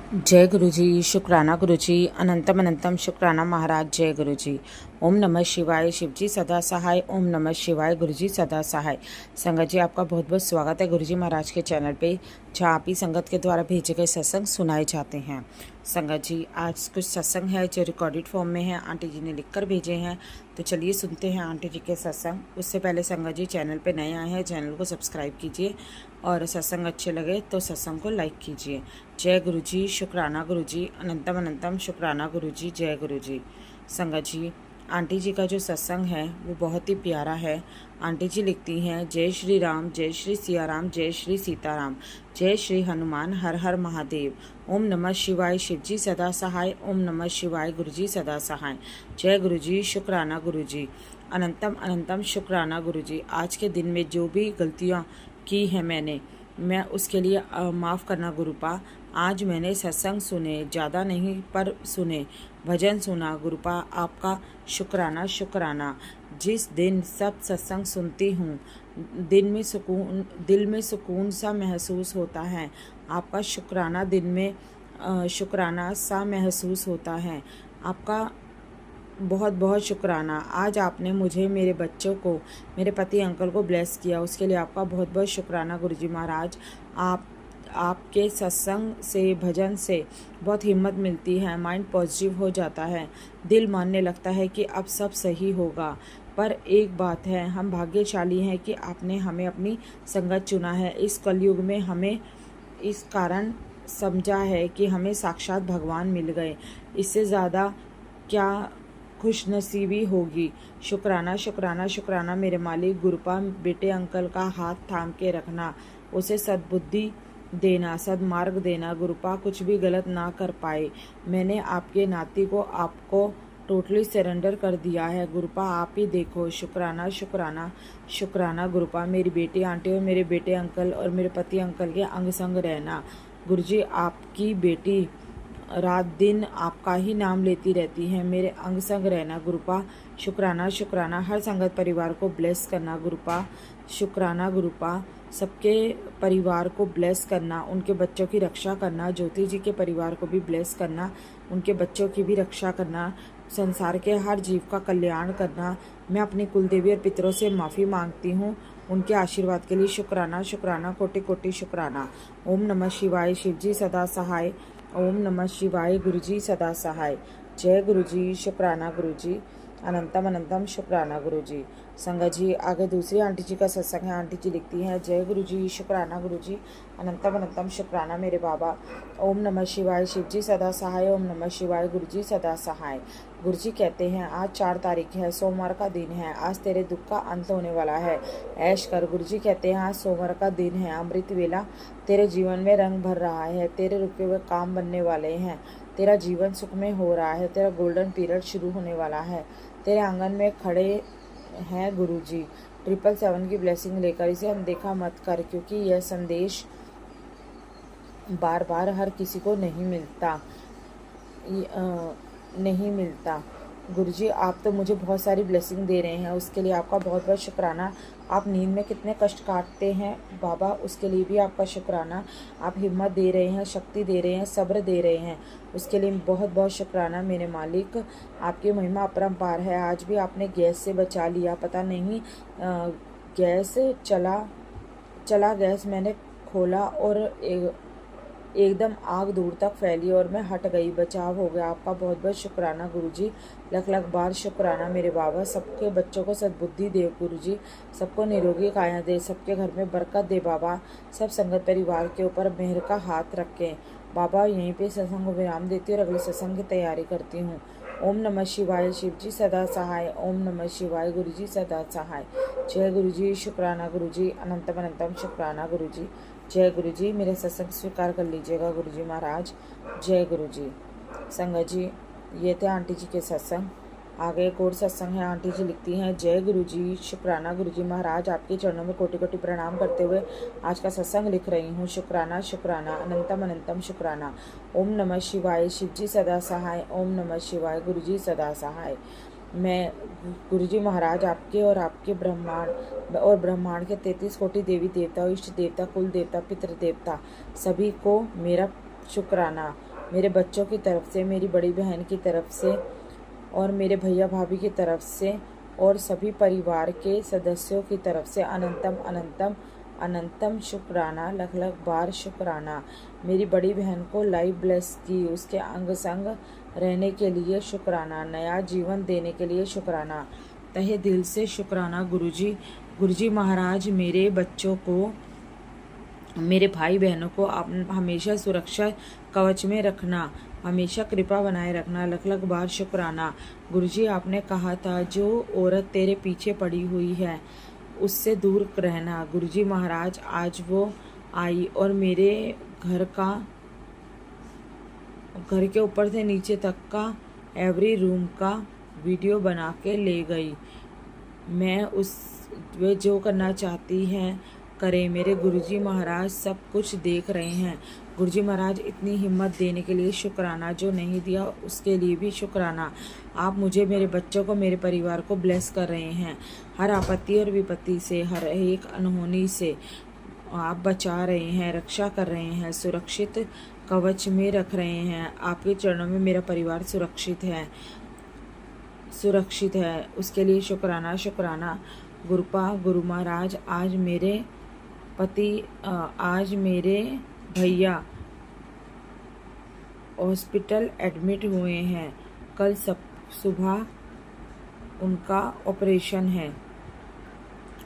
जय गुरु जी, शुक्राना गुरु जी, अनंतम अनंतम शुक्राना महाराज। जय गुरु जी। ओम नमः शिवाय। शिव जी सदा सहाय। ओम नमः शिवाय। गुरु जी सदा सहाय। संगत जी, आपका बहुत बहुत स्वागत है गुरु जी महाराज के चैनल पे, जहाँ आप ही संगत के द्वारा भेजे गए सत्संग सुनाए जाते हैं। संगत जी, आज कुछ सत्संग है जो रिकॉर्डेड फॉर्म में है, आंटी जी ने लिखकर भेजे हैं, तो चलिए सुनते हैं आंटी जी के सत्संग। उससे पहले संगत जी, चैनल पे नए आए हैं, चैनल को सब्सक्राइब कीजिए और सत्संग अच्छे लगे तो सत्संग को लाइक कीजिए। जय गुरु जी, शुक्राना गुरु जी, अनंतम अनंतम शुक्राना गुरु जी। जय गुरु जी। संगत जी, आंटी जी का जो सत्संग है वो बहुत ही प्यारा है। आंटी जी लिखती हैं, जय श्री राम, जय श्री सिया राम, जय श्री सीताराम, जय श्री हनुमान, हर हर महादेव। ओम नमः शिवाय। शिव जी सदा सहाय। ओम नमः शिवाय। गुरु जी सदा सहाय। जय गुरु जी, शुक्राना गुरु जी, अनंतम अनंतम शुक्राना गुरु जी। आज के दिन में जो भी गलतियाँ की हैं मैं उसके लिए माफ़ करना गुरुपा। आज मैंने सत्संग सुने, ज़्यादा नहीं पर सुने, भजन सुना गुरुपा, आपका शुक्राना शुक्राना। जिस दिन सब सत्संग सुनती हूँ दिल में सुकून सा महसूस होता है। आपका शुक्राना, दिन में शुक्राना सा महसूस होता है। आपका बहुत बहुत शुक्राना। आज आपने मुझे, मेरे बच्चों को, मेरे पति अंकल को ब्लेस किया, उसके लिए आपका बहुत बहुत शुक्राना गुरुजी महाराज। आपके सत्संग से, भजन से बहुत हिम्मत मिलती है, माइंड पॉजिटिव हो जाता है, दिल मानने लगता है कि अब सब सही होगा। पर एक बात है, हम भाग्यशाली हैं कि आपने हमें अपनी संगत चुना है। इस कलयुग में हमें इस कारण समझा है कि हमें साक्षात भगवान मिल गए। इससे ज़्यादा क्या खुशनसीबी होगी। शुक्राना शुक्राना शुक्राना मेरे मालिक। गुरुपा, बेटे अंकल का हाथ थाम के रखना, उसे सद्बुद्धि देना, सदमार्ग देना गुरुपा, कुछ भी गलत ना कर पाए। मैंने आपके नाती को आपको टोटली सरेंडर कर दिया है गुरुपा, आप ही देखो। शुक्राना शुक्राना शुक्राना गुरुपा। मेरी बेटी आंटी और मेरे बेटे अंकल और मेरे पति अंकल के अंग संग रहना गुरुजी। आपकी बेटी रात दिन आपका ही नाम लेती रहती है, मेरे अंग संग रहना गुरुपा। शुक्राना शुक्राना। हर संगत परिवार को ब्लेस करना गुरुपा। शुक्राना गुरुपा। सबके परिवार को ब्लेस करना, उनके बच्चों की रक्षा करना। ज्योति जी के परिवार को भी ब्लेस करना, उनके बच्चों की भी रक्षा करना, संसार के हर जीव का कल्याण करना। मैं अपनी कुलदेवी और पितरों से माफ़ी मांगती हूँ, उनके आशीर्वाद के लिए शुक्राना शुक्राना, कोटि कोटि शुक्राना। ओम नमः शिवाय। शिव जी सदा सहाय। ओम नमः शिवाय। गुरु जी सदा सहाय। जय गुरु जी, शुक्राना गुरु जी, अनंतम अनंतम शुक्राना गुरु जी। संगत जी, आगे दूसरी आंटी जी का सत्संग है। आंटी जी लिखती हैं, जय गुरु जी, शुक्राना गुरु जी, अनंतम अनंतम शुक्राना मेरे बाबा। ओम नमः शिवाय। शिव जी सदा सहाय। ओम नमः शिवाय। गुरु जी सदा सहाय। गुरु जी कहते हैं, आज 4 तारीख है, सोमवार का दिन है, आज तेरे दुख का अंत होने वाला है, ऐश कर। गुरु जी कहते हैं, आज सोमवार का दिन है, अमृत वेला तेरे जीवन में रंग भर रहा है, तेरे रुके हुए काम बनने वाले हैं, तेरा जीवन सुखमय हो रहा है, तेरा गोल्डन पीरियड शुरू होने वाला है। तेरे आंगन में खड़े हैं गुरु जी 777 की ब्लेसिंग लेकर। इसे अनदेखा मत कर, क्योंकि यह संदेश बार बार हर किसी को नहीं मिलता। गुरुजी, आप तो मुझे बहुत सारी ब्लेसिंग दे रहे हैं, उसके लिए आपका बहुत बहुत शुक्राना। आप नींद में कितने कष्ट काटते हैं बाबा, उसके लिए भी आपका शुक्राना। आप हिम्मत दे रहे हैं, शक्ति दे रहे हैं, सब्र दे रहे हैं, उसके लिए बहुत बहुत शुक्राना मेरे मालिक। आपकी महिमा अपरंपार है। आज भी आपने गैस से बचा लिया, पता नहीं गैस चला गैस मैंने खोला और एकदम आग दूर तक फैली और मैं हट गई, बचाव हो गया। आपका बहुत बहुत शुक्राना गुरुजी, लख लख बार शुक्राना मेरे बाबा। सबके बच्चों को सद्बुद्धि दे गुरुजी, सबको निरोगी काया दे, सबके घर में बरकत दे बाबा। सब संगत परिवार के ऊपर मेहर का हाथ रखें बाबा। यहीं पे सत्संग को विराम देती हूँ और अगले सत्संग की तैयारी करती हूँ। ओम नमः शिवाय। शिव जी सदा सहाय। ओम नमः शिवाय। गुरु जी सदा सहाय। जय गुरु जी, शुक्राना गुरु जी, अनंतम अनंतम शुक्राना गुरु जी। जय गुरु जी। मेरे सत्संग स्वीकार कर लीजिएगा गुरु जी महाराज। जय गुरु जी। संगत जी, ये थे आंटी जी के सत्संग। आगे एक और सत्संग है। आंटी जी लिखती हैं, जय गुरु जी, शुक्राना गुरु जी महाराज। आपके चरणों में कोटि कोटि प्रणाम करते हुए आज का सत्संग लिख रही हूँ। शुक्राना शुक्राना, अनंतम अनंतम शुक्राना। ओम नमः शिवाय। शिव जी सदा सहाय। ओम नमः शिवाय। गुरु जी सदा सहाय। मैं गुरुजी महाराज आपके और आपके ब्रह्मांड के 33 कोटि देवी देवता, इष्ट देवता, कुल देवता, पितृ देवता, सभी को मेरा शुक्राना। मेरे बच्चों की तरफ से, मेरी बड़ी बहन की तरफ से और मेरे भैया भाभी की तरफ से और सभी परिवार के सदस्यों की तरफ से अनंतम अनंतम अनंतम शुक्राना, लख लख बार शुक्राना। मेरी बड़ी बहन को लाइफ ब्लेस की, उसके अंग संग रहने के लिए शुक्राना, नया जीवन देने के लिए शुक्राना, तहे दिल से शुक्राना गुरुजी। गुरुजी महाराज मेरे बच्चों को, मेरे भाई बहनों को आप हमेशा सुरक्षा कवच में रखना, हमेशा कृपा बनाए रखना, लख लख बार शुक्राना। गुरुजी आपने कहा था जो औरत तेरे पीछे पड़ी हुई है उससे दूर रहना। गुरुजी महाराज आज वो आई और मेरे घर का, घर के ऊपर से नीचे तक का एवरी रूम का वीडियो बना के ले गई। मैं उस, वे जो करना चाहती हैं करें। मेरे गुरुजी महाराज सब कुछ देख रहे हैं। गुरुजी महाराज इतनी हिम्मत देने के लिए शुक्राना, जो नहीं दिया उसके लिए भी शुक्राना। आप मुझे, मेरे बच्चों को, मेरे परिवार को ब्लेस कर रहे हैं। हर आपत्ति और विपत्ति से, हर एक अनहोनी से आप बचा रहे हैं, रक्षा कर रहे हैं, सुरक्षित कवच में रख रहे हैं। आपके चरणों में मेरा परिवार सुरक्षित है, सुरक्षित है, उसके लिए शुक्राना शुक्राना। गुरुपा गुरु महाराज आज मेरे पति, आज मेरे भैया हॉस्पिटल एडमिट हुए हैं। कल सुबह उनका ऑपरेशन है।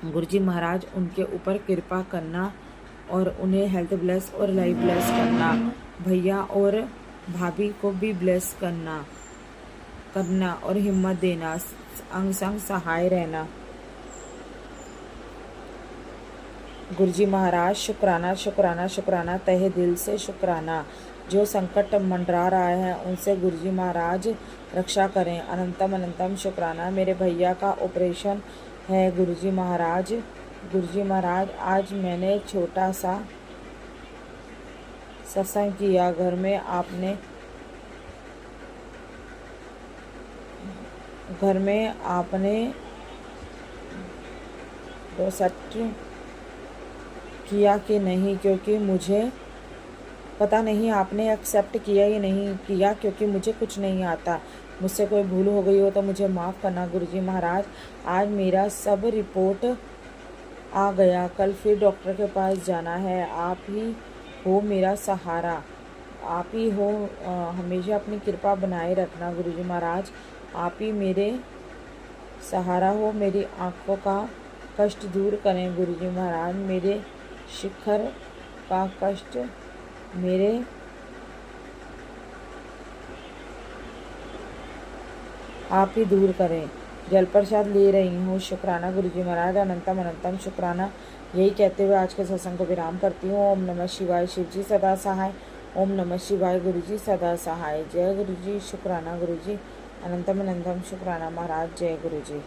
गुरुजी महाराज उनके ऊपर कृपा करना और उन्हें हेल्थ ब्लेस और लाइफ ब्लेस करना। भैया और भाभी को भी ब्लेस करना और हिम्मत देना, अंग संग सहाय रहना। गुरुजी महाराज शुक्राना शुक्राना शुक्राना, तहे दिल से शुक्राना। जो संकट मंडरा रहा है उनसे गुरुजी महाराज रक्षा करें, अनंतम अनंतम शुक्राना। मेरे भैया का ऑपरेशन है गुरुजी महाराज। गुरुजी महाराज आज मैंने छोटा सा सत्संग किया, घर में आपने एक्सेप्ट किया कि नहीं, क्योंकि मुझे पता नहीं आपने एक्सेप्ट किया या नहीं किया, क्योंकि मुझे कुछ नहीं आता। मुझसे कोई भूल हो गई हो तो मुझे माफ़ करना गुरुजी महाराज। आज मेरा सब रिपोर्ट आ गया, कल फिर डॉक्टर के पास जाना है। आप ही हो मेरा सहारा, आप ही हो, हमेशा अपनी कृपा बनाए रखना गुरुजी महाराज। आप ही मेरे सहारा हो, मेरी आँखों का कष्ट दूर करें गुरुजी महाराज। मेरे शिखर का कष्ट मेरे आप ही दूर करें। जल प्रसाद ले रही हूँ, शुक्राना गुरुजी महाराज, अनंतम अनंतम शुक्राना। यही कहते हुए आज के सत्संग को विराम करती हूँ। ओम नमः शिवाय, शिव जी सदा सहाय। ओम नमः शिवाय, गुरु जी सदा सहाय। जय गुरु जी, शुक्राना गुरु जी, अनंतम अनंतम शुक्राना महाराज। जय गुरु जी,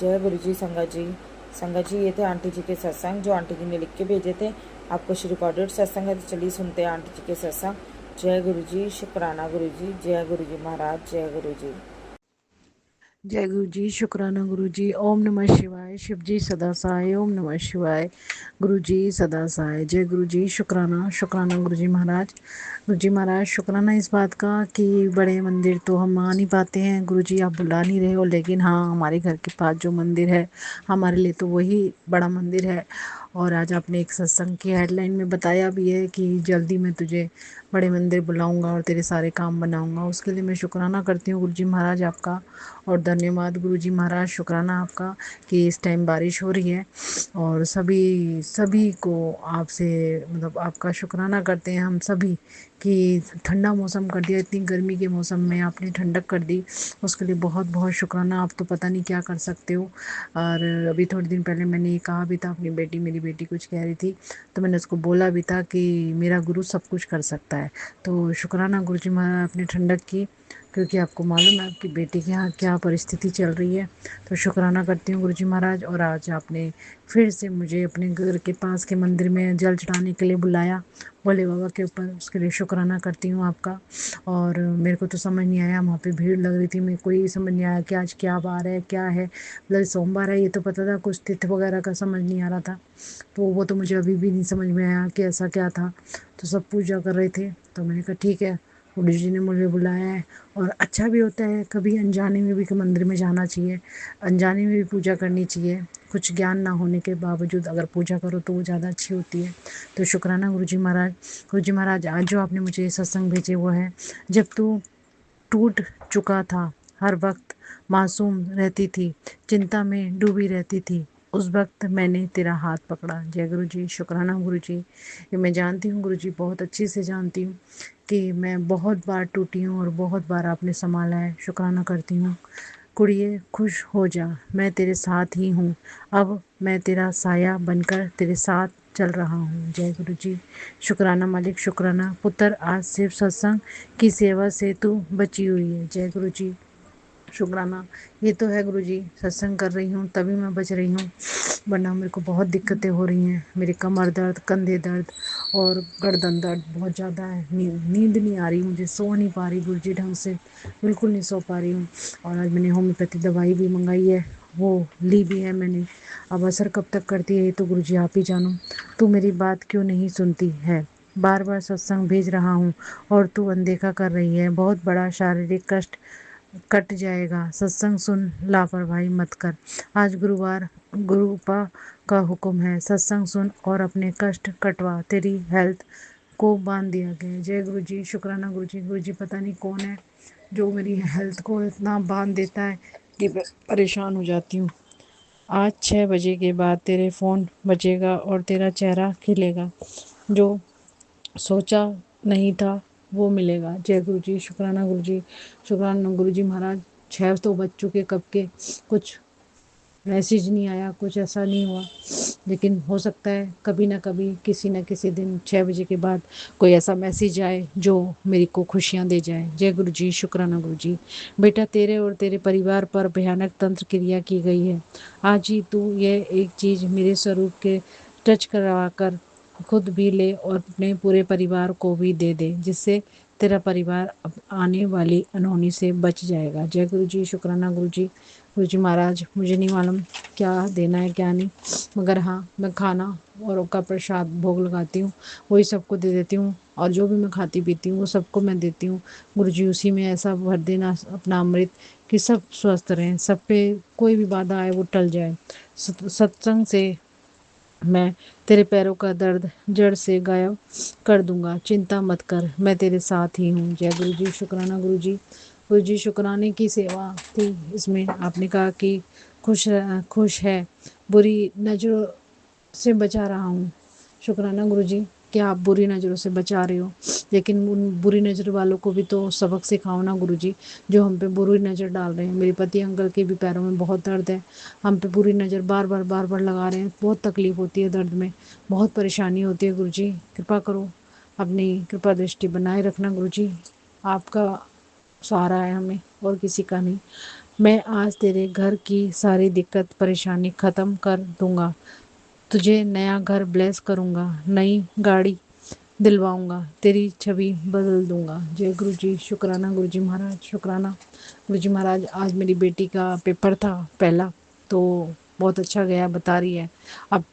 जय गुरु जी। संगत जी, संगत जी, ये थे आंटी जी के सत्संग जो आंटी जी ने लिख के भेजे थे। आपको रिकॉर्डेड सत्संग है तो चलिए सुनते हैं आंटी जी के सत्संग। जय गुरु जी, शुक्राना गुरु जी, जय गुरु जी महाराज, जय गुरु जी। जय गुरु जी, शुक्राना गुरु जी। ओम नमः शिवाय, शिव जी सदा सहाय। ओम नमः शिवाय, गुरु जी सदा सहाय। जय गुरु जी, शुक्राना शुक्राना गुरु जी महाराज। गुरु जी महाराज शुक्राना इस बात का कि बड़े मंदिर तो हम आ नहीं पाते हैं गुरु जी, आप बुला नहीं रहे हो, लेकिन हाँ हमारे घर के पास जो मंदिर है हमारे लिए तो वही बड़ा मंदिर है। और आज आपने एक सत्संग की हेडलाइन में बताया भी है कि जल्दी मैं तुझे बड़े मंदिर बुलाऊंगा और तेरे सारे काम बनाऊंगा। उसके लिए मैं शुक्राना करती हूँ गुरु जी महाराज आपका, और धन्यवाद गुरु जी महाराज, शुक्राना आपका कि इस टाइम बारिश हो रही है और सभी को आपसे मतलब आपका शुक्राना करते हैं हम सभी कि ठंडा मौसम कर दिया। इतनी गर्मी के मौसम में आपने ठंडक कर दी, उसके लिए बहुत बहुत शुक्राना। आप तो पता नहीं क्या कर सकते हो। और अभी थोड़े दिन पहले मैंने ये कहा भी था, अपनी बेटी, मेरी बेटी कुछ कह रही थी तो मैंने उसको बोला भी था कि मेरा गुरु सब कुछ कर सकता है। तो शुक्राना गुरु जी महाराज, आपने ठंडक की। क्योंकि आपको मालूम है आपकी बेटी के यहाँ क्या परिस्थिति चल रही है। तो शुक्राना करती हूँ गुरुजी महाराज। और आज आपने फिर से मुझे अपने घर के पास के मंदिर में जल चढ़ाने के लिए बुलाया भोले बाबा के ऊपर, उसके लिए शुक्राना करती हूँ आपका। और मेरे को तो समझ नहीं आया, वहाँ पे भीड़ लग रही थी, मेरे को ये समझ नहीं आया कि आज क्या बार है, क्या है। मतलब सोमवार है ये तो पता था, कुछ तिथि वगैरह का समझ नहीं आ रहा था। तो वो तो मुझे अभी भी नहीं समझ में आया कि ऐसा क्या था। तो सब पूजा कर रहे थे, तो मैंने कहा ठीक है, गुरु जी ने मुझे बुलाया है। और अच्छा भी होता है, कभी अनजाने में भी मंदिर में जाना चाहिए, अनजाने में भी पूजा करनी चाहिए। कुछ ज्ञान ना होने के बावजूद अगर पूजा करो तो वो ज़्यादा अच्छी होती है। तो शुक्राना गुरुजी महाराज। गुरुजी महाराज, आज जो आपने मुझे सत्संग भेजे वो है, जब तू टूट चुका था, हर वक्त मासूम रहती थी, चिंता में डूबी रहती थी, उस वक्त मैंने तेरा हाथ पकड़ा। जय गुरु जी। शुक्राना गुरु जी। ये मैं जानती हूँ गुरु जी, बहुत अच्छे से जानती हूँ कि मैं बहुत बार टूटी हूँ और बहुत बार आपने संभाला है। शुक्राना करती हूँ। कुड़िए खुश हो जा, मैं तेरे साथ ही हूँ, अब मैं तेरा साया बनकर तेरे साथ चल रहा हूँ। जय गुरु जी। शुक्राना मालिक, शुक्राना। पुत्र, आज सिर्फ सत्संग की सेवा से तू बची हुई है। जय गुरु जी। शुक्राना। ये तो है गुरु जी, सत्संग कर रही हूँ तभी मैं बच रही हूँ, वरना मेरे को बहुत दिक्कतें हो रही हैं। मेरी कमर दर्द, कंधे दर्द और गर्दन दर्द बहुत ज़्यादा है। नींद नहीं आ रही, मुझे सो नहीं पा रही गुरु जी ढंग से, बिल्कुल नहीं सो पा रही हूँ। और आज मैंने होम्योपैथी दवाई भी मंगाई है, वो ली भी है मैंने। अब असर कब तक करती है ये तो गुरु जी आप ही जानो। तू मेरी बात क्यों नहीं सुनती है, बार बार सत्संग भेज रहा हूँ और तू अनदेखा कर रही है। बहुत बड़ा शारीरिक कष्ट कट जाएगा, सत्संग सुन, लापरवाही मत कर। आज गुरुवार, गुरुपा का हुक्म है, सत्संग सुन और अपने कष्ट कटवा, तेरी हेल्थ को बांध दिया गया। जय गुरु जी। शुक्राना गुरु जी। गुरु जी पता नहीं कौन है जो मेरी हेल्थ को इतना बांध देता है कि मैं परेशान हो जाती हूँ। आज 6 बजे के बाद तेरे फ़ोन बजेगा और तेरा चेहरा खिलेगा, जो सोचा नहीं था वो मिलेगा। जय गुरु जी। शुक्राना गुरु जी। शुक्राना गुरु जी महाराज। 6 तो बज चुके कब के, कुछ मैसेज नहीं आया, कुछ ऐसा नहीं हुआ, लेकिन हो सकता है कभी ना कभी किसी न किसी दिन 6 बजे के बाद कोई ऐसा मैसेज आए जो मेरी को खुशियाँ दे जाए। जय गुरु जी। शुक्राना गुरु जी। बेटा, तेरे और तेरे परिवार पर भयानक तंत्र क्रिया की गई है। आज ही तू यह एक चीज़ मेरे स्वरूप के टच करवा कर खुद भी ले और अपने पूरे परिवार को भी दे दे, जिससे तेरा परिवार अब आने वाली अनहोनी से बच जाएगा। जय गुरु जी। शुक्राना गुरु जी। गुरु जी महाराज, मुझे नहीं मालूम क्या देना है क्या नहीं, मगर हाँ, मैं खाना और उनका प्रसाद भोग लगाती हूँ, वही सबको दे देती हूँ। और जो भी मैं खाती पीती हूँ वो सबको मैं देती हूँ। गुरु जी उसी में ऐसा भर देना अपना अमृत कि सब स्वस्थ रहें, सब पे कोई भी बाधा आए वो टल जाए। सत्संग से मैं तेरे पैरों का दर्द जड़ से गायब कर दूंगा, चिंता मत कर, मैं तेरे साथ ही हूँ। जय गुरु जी। शुक्राना गुरु जी। गुरु जी, शुक्राने की सेवा थी इसमें। आपने कहा कि खुश है, बुरी नजरों से बचा रहा हूँ। शुक्राना गुरु जी कि आप बुरी नज़रों से बचा रहे हो, लेकिन उन बुरी नज़र वालों को भी तो सबक सिखाओ ना गुरु जी, जो हम पे बुरी नज़र डाल रहे हैं। मेरे पति अंकल के भी पैरों में बहुत दर्द है, हम पे बुरी नज़र बार बार लगा रहे हैं, बहुत तकलीफ़ होती है, दर्द में बहुत परेशानी होती है। गुरु जी कृपा करो, अपनी कृपा दृष्टि बनाए रखना गुरु जी, आपका सहारा है हमें और किसी का नहीं। मैं आज तेरे घर की सारी दिक्कत परेशानी ख़त्म कर दूंगा, तुझे नया घर ब्लेस करूँगा, नई गाड़ी दिलवाऊँगा, तेरी छवि बदल दूँगा। जय गुरु जी। शुक्राना गुरु जी महाराज। शुक्राना गुरु जी महाराज। आज मेरी बेटी का पेपर था पहला, तो बहुत अच्छा गया बता रही है। अब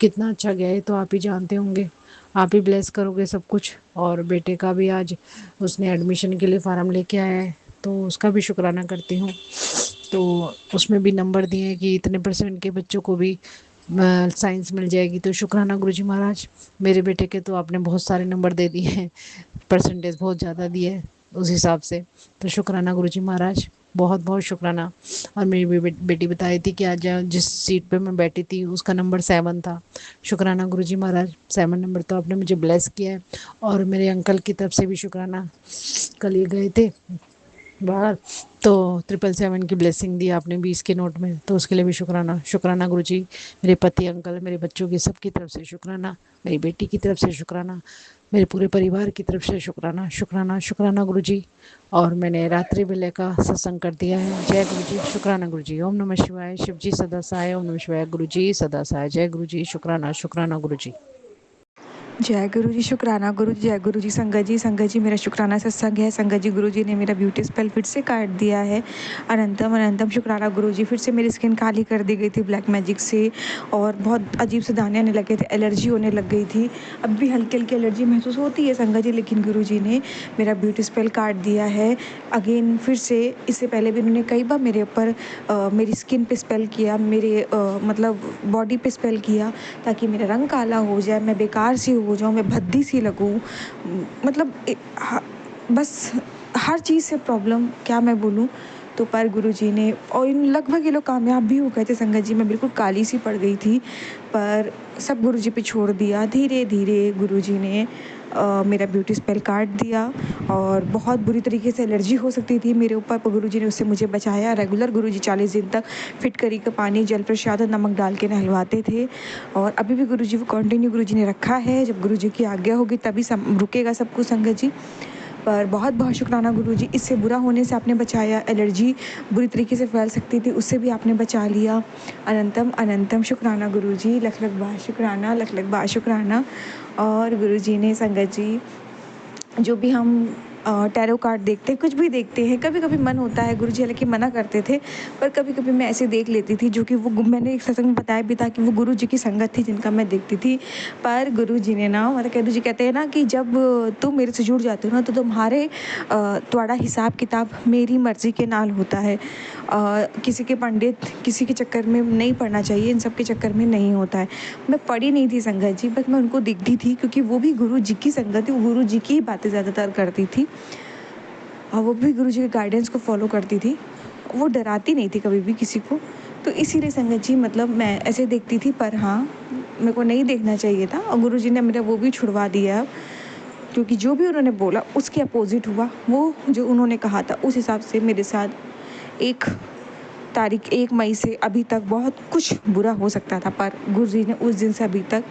कितना अच्छा गया है तो आप ही जानते होंगे, आप ही ब्लेस करोगे सब कुछ। और बेटे का भी आज उसने एडमिशन के लिए फ़ार्म लेके आया है, तो उसका भी शुक्राना करती हूँ। तो उसमें भी नंबर दिए हैं कि इतने परसेंट के बच्चों को भी साइंस मिल जाएगी। तो शुक्राना गुरुजी महाराज। मेरे बेटे के तो आपने बहुत सारे नंबर दे दिए हैं, परसेंटेज बहुत ज़्यादा दिए है उस हिसाब से। तो शुक्राना गुरुजी महाराज, बहुत बहुत शुक्राना। और मेरी बेटी बता रही थी कि आज जिस सीट पे मैं बैठी थी उसका नंबर 7 था। शुक्राना गुरुजी महाराज, 7 नंबर तो आपने मुझे ब्लेस किया है। और मेरे अंकल की तरफ से भी शुक्राना, कल ये गए थे बाहर, तो 777 की ब्लेसिंग दी आपने 20 के नोट में, तो उसके लिए भी शुक्राना। शुक्राना गुरुजी। मेरे पति, अंकल, मेरे बच्चों की सबकी तरफ से शुक्राना, मेरी बेटी की तरफ से शुक्राना, मेरे पूरे परिवार की तरफ से शुक्राना शुक्राना शुक्राना गुरुजी। और मैंने रात्रि वेले का सत्संग कर दिया है। जय गुरुजी, शुक्राना गुरुजी। ओम नमः शिवाय, शिव जी सदा सहाय। ओम नमः शिवाय, गुरुजी सदा सहाय। जय गुरुजी, शुक्राना शुक्राना गुरुजी। जय गुरु जी, शुक्राना गुरु जी। जय गुरु जी। संगत जी मेरा शुक्राना सत्संग है। संगत जी, गुरु जी ने मेरा ब्यूटी स्पेल फिर से काट दिया है। अनंतम अनंतम शुक्राना गुरु जी। फिर से मेरी स्किन काली कर दी गई थी ब्लैक मैजिक से, और बहुत अजीब से दाने आने लगे थे, एलर्जी होने लग गई थी। अब भी हल्की हल्की एलर्जी महसूस होती है संगत जी, लेकिन गुरु जी ने मेरा ब्यूटी स्पेल काट दिया है अगेन फिर से। इससे पहले भी उन्होंने कई बार मेरे ऊपर मेरी स्किन पे स्पेल किया, मेरे मतलब बॉडी पे स्पेल किया, ताकि मेरा रंग काला हो जाए, मैं बेकार सी हो जाऊँ, मैं भद्दी सी लगूँ। मतलब बस हर चीज़ से प्रॉब्लम, क्या मैं बोलूँ। तो पर गुरुजी ने, और इन लगभग ये लोग कामयाब भी हो गए थे संगत जी। मैं बिल्कुल काली सी पड़ गई थी, पर सब गुरुजी पे छोड़ दिया। धीरे धीरे गुरुजी ने मेरा ब्यूटी स्पेल काट दिया, और बहुत बुरी तरीके से एलर्जी हो सकती थी मेरे ऊपर, पर गुरुजी ने उससे मुझे बचाया। रेगुलर गुरुजी 40 दिन तक फिटकरी का पानी, जल प्रसाद और नमक डाल के नहलवाते थे, और अभी भी गुरुजी वो कंटिन्यू गुरुजी ने रखा है। जब गुरुजी की आज्ञा होगी तभी रुकेगा सब कुछ संगत जी। पर बहुत बहुत शुक्राना गुरुजी, इससे बुरा होने से आपने बचाया। एलर्जी बुरी तरीके से फैल सकती थी, उससे भी आपने बचा लिया। अनंतम अनंतम शुक्राना गुरुजी, लख लख बार शुक्राना, लख लख बार शुक्राना। और गुरुजी ने संगत जी, जो भी हम टैरो कार्ड देखते हैं, कुछ भी देखते हैं, कभी कभी मन होता है, गुरुजी हालांकि मना करते थे, पर कभी कभी मैं ऐसे देख लेती थी, जो कि वो मैंने एक सत्संग में बताया भी था कि वो गुरुजी की संगत थी जिनका मैं देखती थी। पर गुरुजी ने ना, मतलब गुरुजी कहते हैं ना कि जब तुम मेरे से जुड़ जाते हो ना, तो तुम्हारे तुम्हारा हिसाब किताब मेरी मर्जी के नाल होता है। किसी के पंडित, किसी के चक्कर में नहीं पढ़ना चाहिए, इन सब के चक्कर में नहीं होता है। मैं पढ़ी नहीं थी संगत जी, बस मैं उनको दिखती थी, क्योंकि वो भी गुरु जी की संगत थी, वो गुरु जी की बातें ज़्यादातर करती थी, और वो भी गुरु जी के गाइडेंस को फॉलो करती थी। वो डराती नहीं थी कभी भी किसी को। तो इसीलिए संगत जी, मतलब मैं ऐसे देखती थी, पर हाँ, मेरे को नहीं देखना चाहिए था, और गुरु जी ने मेरा वो भी छुड़वा दिया। क्योंकि जो भी उन्होंने बोला उसके अपोजिट हुआ। वो जो उन्होंने कहा था उस हिसाब से मेरे साथ एक तारीख 1 मई से अभी तक बहुत कुछ बुरा हो सकता था, पर गुरुजी ने उस दिन से अभी तक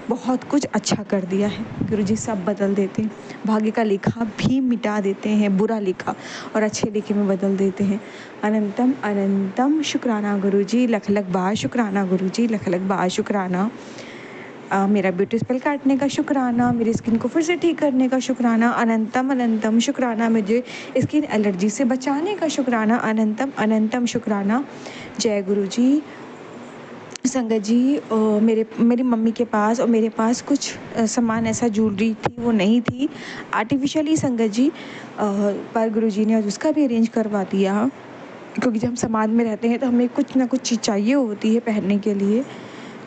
बहुत कुछ अच्छा कर दिया है। गुरुजी सब बदल देते हैं, भाग्य का लेखा भी मिटा देते हैं, बुरा लेखा और अच्छे लेखे में बदल देते हैं। अनंतम अनंतम शुक्राना गुरुजी, लख लख बार शुक्राना गुरुजी, लख लख बार शुक्राना। मेरा ब्यूटी स्पेल काटने का शुक्राना, मेरी स्किन को फिर से ठीक करने का शुक्राना। अनंतम अनंतम शुक्राना, मुझे स्किन एलर्जी से बचाने का शुक्राना। अनंतम अनंतम शुक्राना। जय गुरु जी। संगत जी, मेरी मम्मी के पास और मेरे पास कुछ सामान ऐसा ज्वेलरी थी, वो नहीं थी, आर्टिफिशियली संगत जी, पर गुरुजी ने उसका भी अरेंज करवा दिया। क्योंकि जब हम समाज में रहते हैं तो हमें कुछ ना कुछ चीज़ चाहिए होती है पहनने के लिए।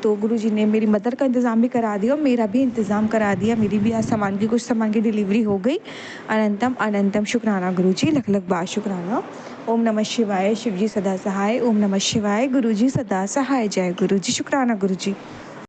तो गुरुजी ने मेरी मदर का इंतज़ाम भी करा दिया और मेरा भी इंतज़ाम करा दिया। मेरी भी आज कुछ सामान की डिलीवरी हो गई। अनंतम अनंतम शुक्राना गुरुजी, लख लख बार शुक्राना। ओम नमः शिवाय, शिव जी सदा सहाय। ओम नमः शिवाय, गुरुजी सदा सहाय। जय गुरुजी, शुक्राना गुरुजी।